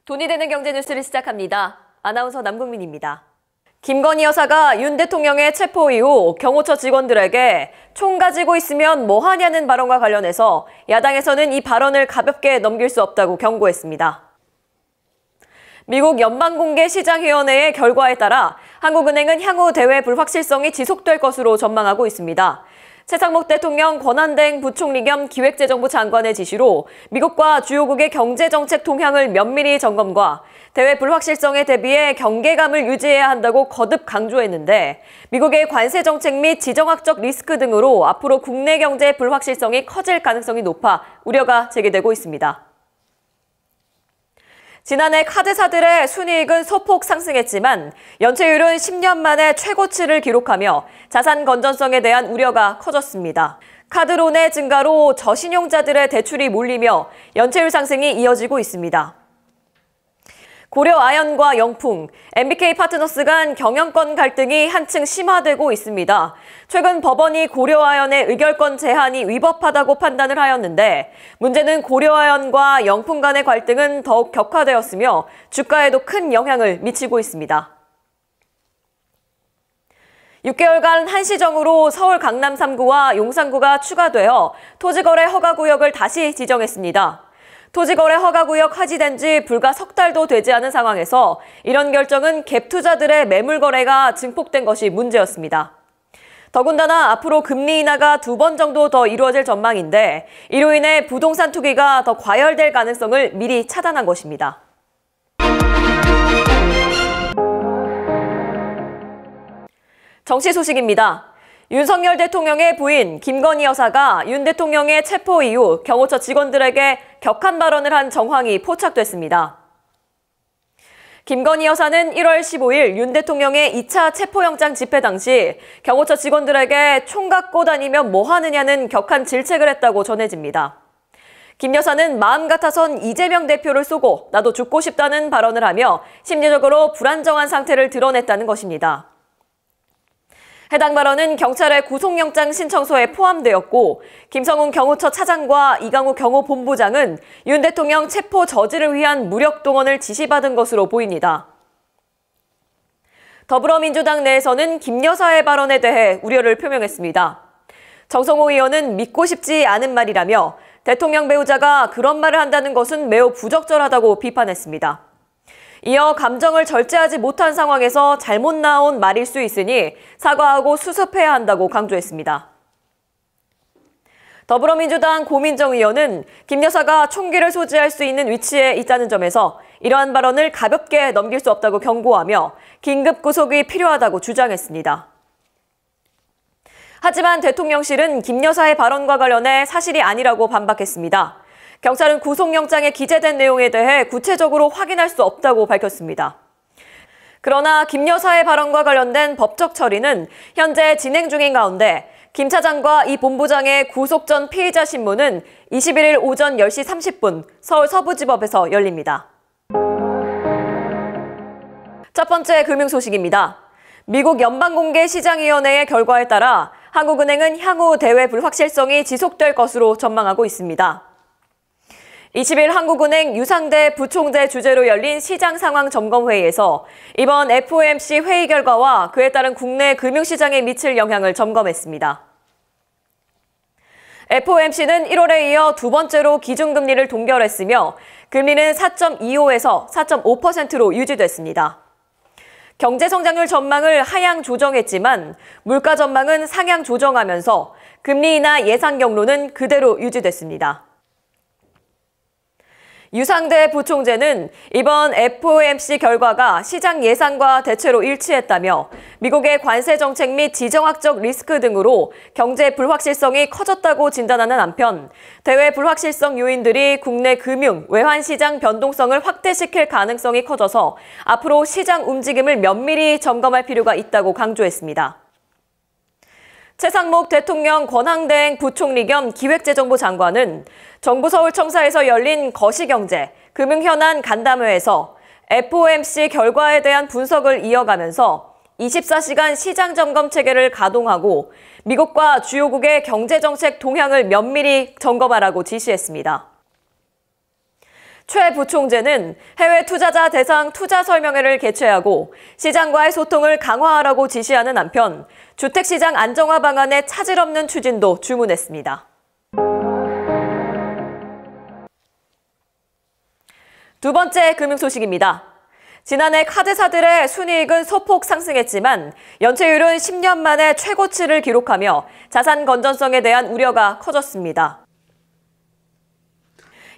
돈이 되는 경제 뉴스를 시작합니다. 아나운서 남국민입니다. 김건희 여사가 윤 대통령의 체포 이후 경호처 직원들에게 총 가지고 있으면 뭐 하냐는 발언과 관련해서 야당에서는 이 발언을 가볍게 넘길 수 없다고 경고했습니다. 미국 연방공개시장위원회의 결과에 따라 한국은행은 향후 대외 불확실성이 지속될 것으로 전망하고 있습니다. 최상목 대통령 권한대행 부총리 겸 기획재정부 장관의 지시로 미국과 주요국의 경제정책 동향을 면밀히 점검과 대외 불확실성에 대비해 경계감을 유지해야 한다고 거듭 강조했는데 미국의 관세 정책 및 지정학적 리스크 등으로 앞으로 국내 경제 불확실성이 커질 가능성이 높아 우려가 제기되고 있습니다. 지난해 카드사들의 순이익은 소폭 상승했지만 연체율은 10년 만에 최고치를 기록하며 자산 건전성에 대한 우려가 커졌습니다. 카드론의 증가로 저신용자들의 대출이 몰리며 연체율 상승이 이어지고 있습니다. 고려아연과 영풍, MBK 파트너스 간 경영권 갈등이 한층 심화되고 있습니다. 최근 법원이 고려아연의 의결권 제한이 위법하다고 판단을 하였는데 문제는 고려아연과 영풍 간의 갈등은 더욱 격화되었으며 주가에도 큰 영향을 미치고 있습니다. 6개월간 한시정으로 서울 강남 3구와 용산구가 추가되어 토지거래 허가구역을 다시 지정했습니다. 토지거래 허가구역 하지된 지 불과 석 달도 되지 않은 상황에서 이런 결정은 갭투자들의 매물 거래가 증폭된 것이 문제였습니다. 더군다나 앞으로 금리 인하가 2번 정도 더 이루어질 전망인데 이로 인해 부동산 투기가 더 과열될 가능성을 미리 차단한 것입니다. 정치 소식입니다. 윤석열 대통령의 부인 김건희 여사가 윤 대통령의 체포 이후 경호처 직원들에게 격한 발언을 한 정황이 포착됐습니다. 김건희 여사는 1월 15일 윤 대통령의 2차 체포영장 집회 당시 경호처 직원들에게 총 갖고 다니면 뭐 하느냐는 격한 질책을 했다고 전해집니다. 김 여사는 마음 같아선 이재명 대표를 쏘고 나도 죽고 싶다는 발언을 하며 심리적으로 불안정한 상태를 드러냈다는 것입니다. 해당 발언은 경찰의 구속영장 신청서에 포함되었고 김성훈 경호처 차장과 이강우 경호본부장은 윤 대통령 체포 저지를 위한 무력 동원을 지시받은 것으로 보입니다. 더불어민주당 내에서는 김 여사의 발언에 대해 우려를 표명했습니다. 정성호 의원은 믿고 싶지 않은 말이라며 대통령 배우자가 그런 말을 한다는 것은 매우 부적절하다고 비판했습니다. 이어 감정을 절제하지 못한 상황에서 잘못 나온 말일 수 있으니 사과하고 수습해야 한다고 강조했습니다. 더불어민주당 고민정 의원은 김 여사가 총기를 소지할 수 있는 위치에 있다는 점에서 이러한 발언을 가볍게 넘길 수 없다고 경고하며 긴급 구속이 필요하다고 주장했습니다. 하지만 대통령실은 김 여사의 발언과 관련해 사실이 아니라고 반박했습니다. 경찰은 구속영장에 기재된 내용에 대해 구체적으로 확인할 수 없다고 밝혔습니다. 그러나 김 여사의 발언과 관련된 법적 처리는 현재 진행 중인 가운데 김 차장과 이 본부장의 구속 전 피의자 신문은 21일 오전 10시 30분 서울 서부지법에서 열립니다. 첫 번째 금융 소식입니다. 미국 연방공개시장위원회의 결과에 따라 한국은행은 향후 대외 불확실성이 지속될 것으로 전망하고 있습니다. 20일 한국은행 유상대 부총재 주재로 열린 시장상황점검회의에서 이번 FOMC 회의 결과와 그에 따른 국내 금융시장에 미칠 영향을 점검했습니다. FOMC는 1월에 이어 두 번째로 기준금리를 동결했으며 금리는 4.25에서 4.5%로 유지됐습니다. 경제성장률 전망을 하향 조정했지만 물가 전망은 상향 조정하면서 금리 인하 예상 경로는 그대로 유지됐습니다. 유상대 부총재는 이번 FOMC 결과가 시장 예상과 대체로 일치했다며 미국의 관세 정책 및 지정학적 리스크 등으로 경제 불확실성이 커졌다고 진단하는 한편 대외 불확실성 요인들이 국내 금융, 외환시장 변동성을 확대시킬 가능성이 커져서 앞으로 시장 움직임을 면밀히 점검할 필요가 있다고 강조했습니다. 최상목 대통령 권한대행 부총리 겸 기획재정부 장관은 정부 서울청사에서 열린 거시경제, 금융현안 간담회에서 FOMC 결과에 대한 분석을 이어가면서 24시간 시장점검 체계를 가동하고 미국과 주요국의 경제정책 동향을 면밀히 점검하라고 지시했습니다. 최 부총재는 해외 투자자 대상 투자 설명회를 개최하고 시장과의 소통을 강화하라고 지시하는 한편 주택시장 안정화 방안의 차질 없는 추진도 주문했습니다. 두 번째 금융 소식입니다. 지난해 카드사들의 순이익은 소폭 상승했지만 연체율은 10년 만에 최고치를 기록하며 자산 건전성에 대한 우려가 커졌습니다.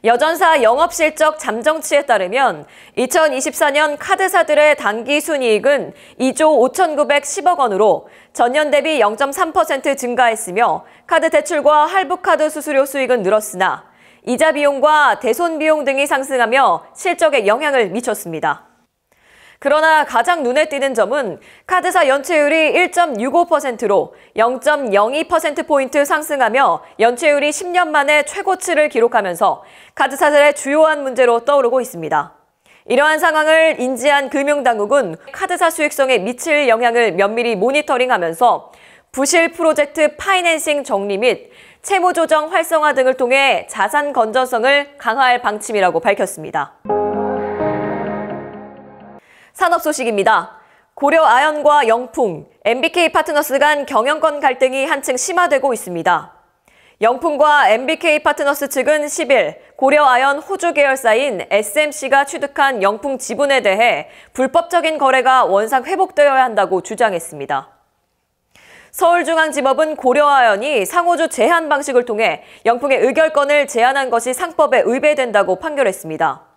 여전사 영업실적 잠정치에 따르면 2024년 카드사들의 당기 순이익은 2조 5,910억 원으로 전년 대비 0.3% 증가했으며 카드 대출과 할부카드 수수료 수익은 늘었으나 이자 비용과 대손 비용 등이 상승하며 실적에 영향을 미쳤습니다. 그러나 가장 눈에 띄는 점은 카드사 연체율이 1.65%로 0.02%포인트 상승하며 연체율이 10년 만에 최고치를 기록하면서 카드사들의 주요한 문제로 떠오르고 있습니다. 이러한 상황을 인지한 금융당국은 카드사 수익성에 미칠 영향을 면밀히 모니터링하면서 부실 프로젝트 파이낸싱 정리 및 채무 조정 활성화 등을 통해 자산 건전성을 강화할 방침이라고 밝혔습니다. 산업 소식입니다. 고려아연과 영풍, MBK 파트너스 간 경영권 갈등이 한층 심화되고 있습니다. 영풍과 MBK 파트너스 측은 10일 고려아연 호주 계열사인 SMC가 취득한 영풍 지분에 대해 불법적인 거래가 원상 회복되어야 한다고 주장했습니다. 서울중앙지법은 고려아연이 상호주 제한 방식을 통해 영풍의 의결권을 제한한 것이 상법에 위배된다고 판결했습니다.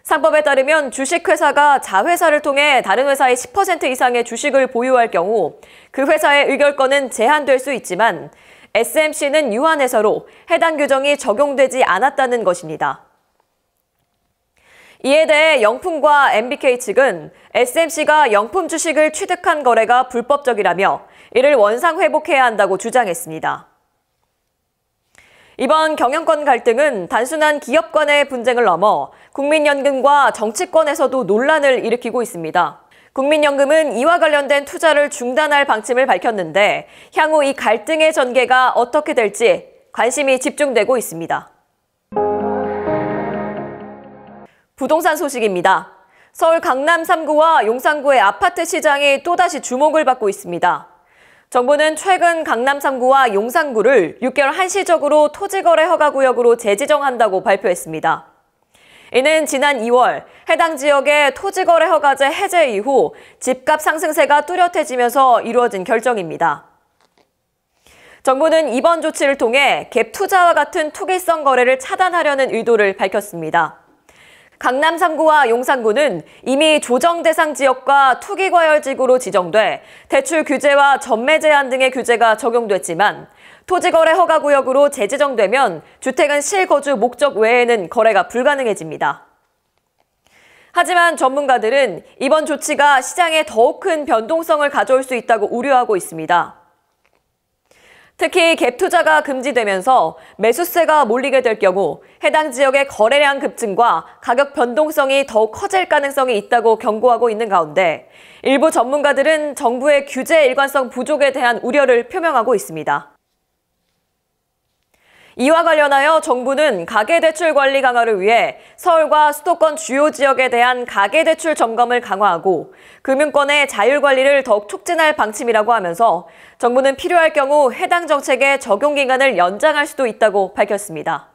상법에 따르면 주식회사가 자회사를 통해 다른 회사의 10% 이상의 주식을 보유할 경우 그 회사의 의결권은 제한될 수 있지만 SMC는 유한해서로 해당 규정이 적용되지 않았다는 것입니다. 이에 대해 영풍과 MBK 측은 SMC가 영품 주식을 취득한 거래가 불법적이라며 이를 원상 회복해야 한다고 주장했습니다. 이번 경영권 갈등은 단순한 기업 간의 분쟁을 넘어 국민연금과 정치권에서도 논란을 일으키고 있습니다. 국민연금은 이와 관련된 투자를 중단할 방침을 밝혔는데 향후 이 갈등의 전개가 어떻게 될지 관심이 집중되고 있습니다. 부동산 소식입니다. 서울 강남 3구와 용산구의 아파트 시장이 또다시 주목을 받고 있습니다. 정부는 최근 강남 3구와 용산구를 6개월 한시적으로 토지거래 허가구역으로 재지정한다고 발표했습니다. 이는 지난 2월 해당 지역의 토지거래 허가제 해제 이후 집값 상승세가 뚜렷해지면서 이루어진 결정입니다. 정부는 이번 조치를 통해 갭 투자와 같은 투기성 거래를 차단하려는 의도를 밝혔습니다. 강남 3구와 용산구는 이미 조정 대상 지역과 투기과열지구로 지정돼 대출 규제와 전매 제한 등의 규제가 적용됐지만 토지거래 허가구역으로 재지정되면 주택은 실거주 목적 외에는 거래가 불가능해집니다. 하지만 전문가들은 이번 조치가 시장에 더욱 큰 변동성을 가져올 수 있다고 우려하고 있습니다. 특히 갭 투자가 금지되면서 매수세가 몰리게 될 경우 해당 지역의 거래량 급증과 가격 변동성이 더욱 커질 가능성이 있다고 경고하고 있는 가운데 일부 전문가들은 정부의 규제 일관성 부족에 대한 우려를 표명하고 있습니다. 이와 관련하여 정부는 가계대출 관리 강화를 위해 서울과 수도권 주요 지역에 대한 가계대출 점검을 강화하고 금융권의 자율관리를 더욱 촉진할 방침이라고 하면서 정부는 필요할 경우 해당 정책의 적용 기간을 연장할 수도 있다고 밝혔습니다.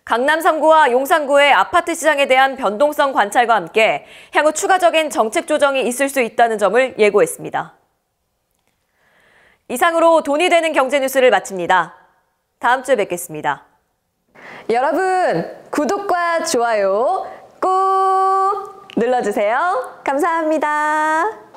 강남 3구와 용산구의 아파트 시장에 대한 변동성 관찰과 함께 향후 추가적인 정책 조정이 있을 수 있다는 점을 예고했습니다. 이상으로 돈이 되는 경제 뉴스를 마칩니다. 다음 주에 뵙겠습니다. 여러분, 구독과 좋아요 꾹 눌러주세요. 감사합니다.